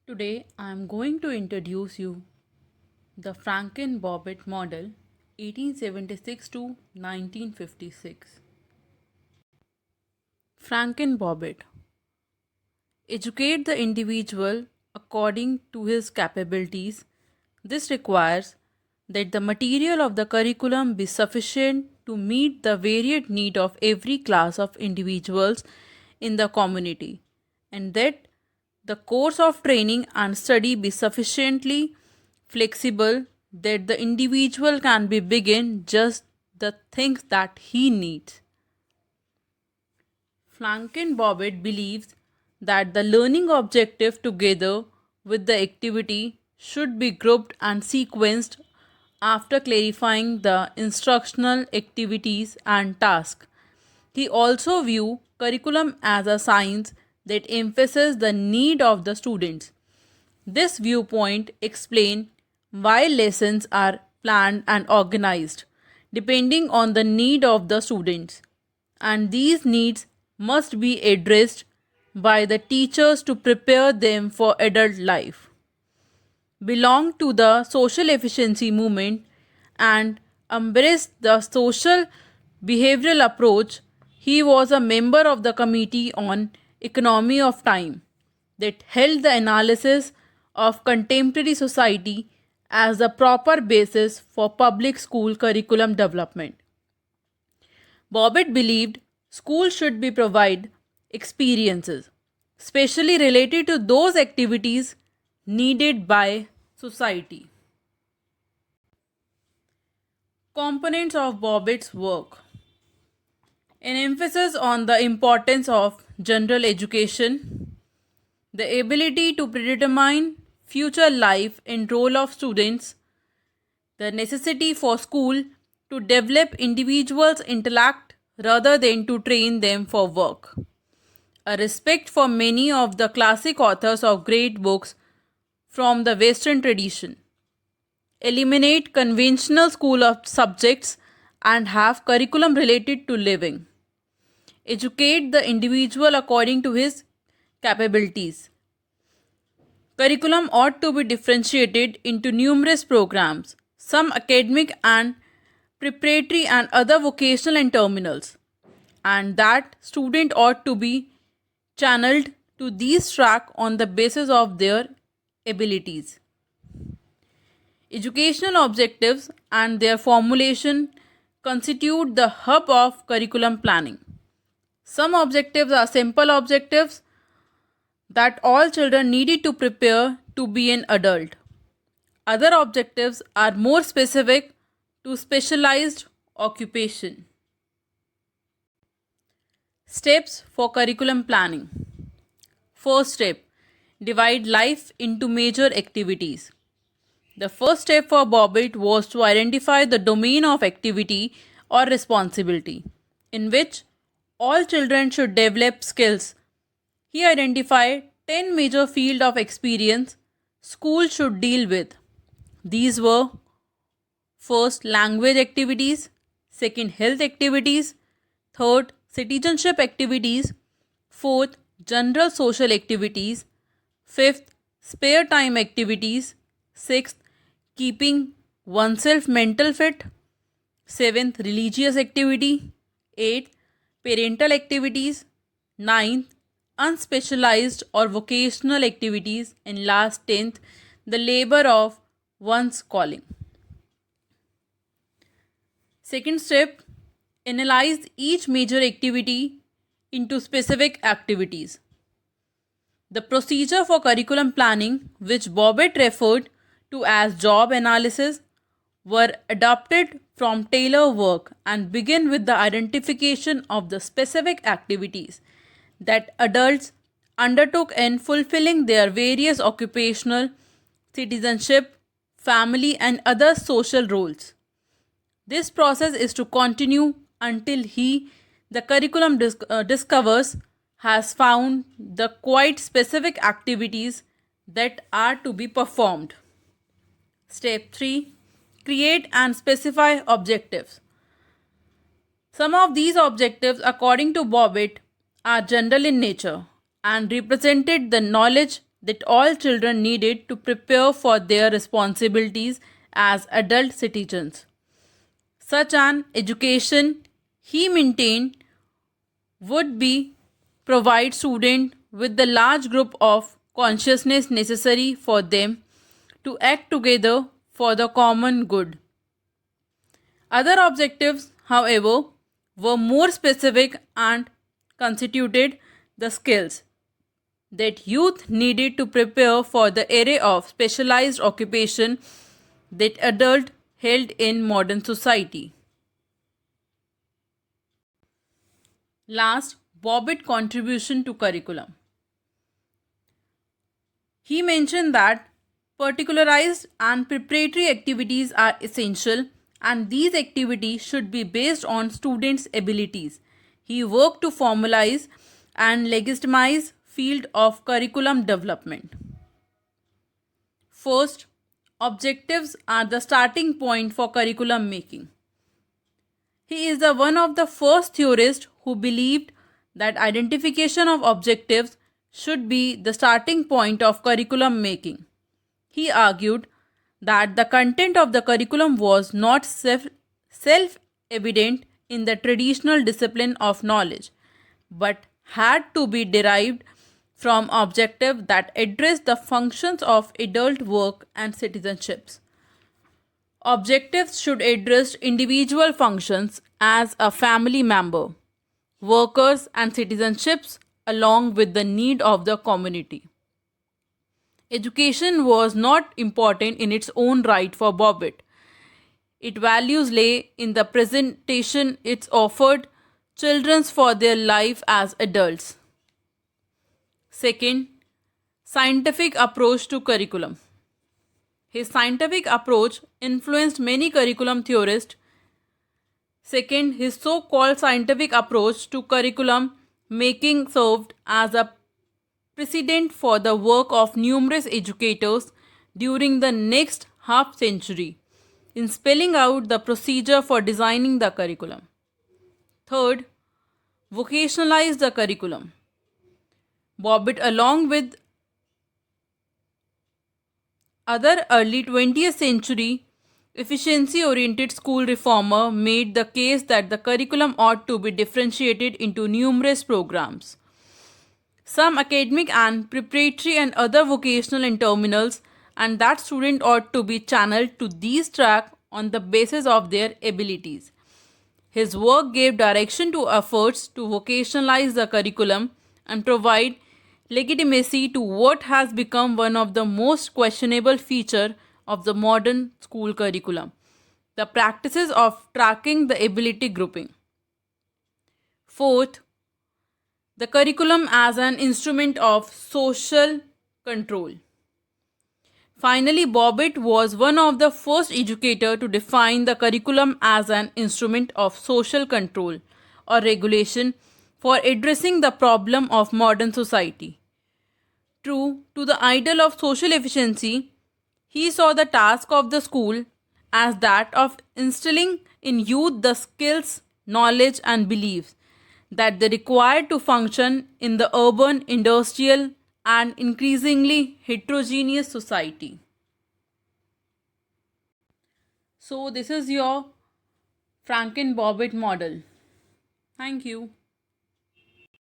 Today I am going to introduce you the Franken-Bobbitt model 1876 to 1956. Franken-Bobbitt educate the individual according to his capabilities. This requires that the material of the curriculum be sufficient to meet the varied need of every class of individuals in the community, and that the course of training and study be sufficiently flexible that the individual can be begin just the things that he needs. Franken-Bobbitt believes that the learning objective together with the activity should be grouped and sequenced after clarifying the instructional activities and tasks. He also view curriculum as a science that emphasizes the need of the students. This viewpoint explains why lessons are planned and organized depending on the need of the students, and these needs must be addressed by the teachers to prepare them for adult life. Belonged to the social efficiency movement and embraced the social behavioral approach. He was a member of the Committee on Economy of Time that held the analysis of contemporary society as the proper basis for public school curriculum development. Bobbitt believed schools should be provide experiences, specially related to those activities needed by society. Components of Bobbitt's work: an emphasis on the importance of general education, the ability to predetermine future life and role of students, the necessity for school to develop individuals' intellect rather than to train them for work, a respect for many of the classic authors of great books from the Western tradition, eliminate conventional school of subjects and have curriculum related to living, educate the individual according to his capabilities. Curriculum ought to be differentiated into numerous programs, some academic and preparatory and other vocational and terminals, and that student ought to be channeled to these track on the basis of their abilities. Educational objectives and their formulation constitute the hub of curriculum planning. Some objectives are simple objectives that all children needed to prepare to be an adult. Other objectives are more specific to specialized occupation. Steps for curriculum planning. First step: divide life into major activities. The first step for Bobbitt was to identify the domain of activity or responsibility in which all children should develop skills. He identified 10 major fields of experience schools should deal with. These were: first, language activities; second, health activities; third, citizenship activities; fourth, general social activities; fifth, spare time activities; sixth, keeping oneself mental fit; seventh, religious activity; eighth, parental activities; ninth, unspecialized or vocational activities; and last, 10th, the labor of one's calling. Second step: analyze each major activity into specific activities. The procedure for curriculum planning, which Bobbitt referred to as job analysis, were adopted from Taylor work and begin with the identification of the specific activities that adults undertook in fulfilling their various occupational, citizenship, family, and other social roles. This process is to continue until the curriculum discovers, has found the quite specific activities that are to be performed. Step 3: create and specify objectives. Some of these objectives, according to Bobbitt, are general in nature and represented the knowledge that all children needed to prepare for their responsibilities as adult citizens. Such an education, he maintained, would be provide students with the large group of consciousness necessary for them to act together for the common good. Other objectives, however, were more specific and constituted the skills that youth needed to prepare for the array of specialized occupation that adult held in modern society. Last, Bobbitt contribution to curriculum. He mentioned that particularized and preparatory activities are essential and these activities should be based on students' abilities. He worked to formalize and legitimize field of curriculum development. First, objectives are the starting point for curriculum making. He is the one of the first theorists who believed that identification of objectives should be the starting point of curriculum making. He argued that the content of the curriculum was not self evident in the traditional discipline of knowledge, but had to be derived from objectives that address the functions of adult work and citizenships. Objectives should address individual functions as a family member, workers, and citizenships along with the need of the community. Education was not important in its own right for Bobbitt. Its values lay in the presentation it offered children for their life as adults. Second, scientific approach to curriculum. His scientific approach influenced many curriculum theorists. Second, his so called scientific approach to curriculum making served as a precedent for the work of numerous educators during the next half century in spelling out the procedure for designing the curriculum. Third, vocationalize the curriculum. Bobbitt, along with other early 20th century efficiency oriented school reformer, made the case that the curriculum ought to be differentiated into numerous programs. Some academic and preparatory and other vocational and terminals, and that student ought to be channeled to these tracks on the basis of their abilities. His work gave direction to efforts to vocationalize the curriculum and provide legitimacy to what has become one of the most questionable features of the modern school curriculum, the practices of tracking the ability grouping. Fourth, the curriculum as an instrument of social control. Finally, Bobbitt was one of the first educators to define the curriculum as an instrument of social control or regulation for addressing the problem of modern society. True to the ideal of social efficiency, he saw the task of the school as that of instilling in youth the skills, knowledge, and beliefs that they required to function in the urban, industrial, and increasingly heterogeneous society. So, this is your Franken Bobbitt model. Thank you.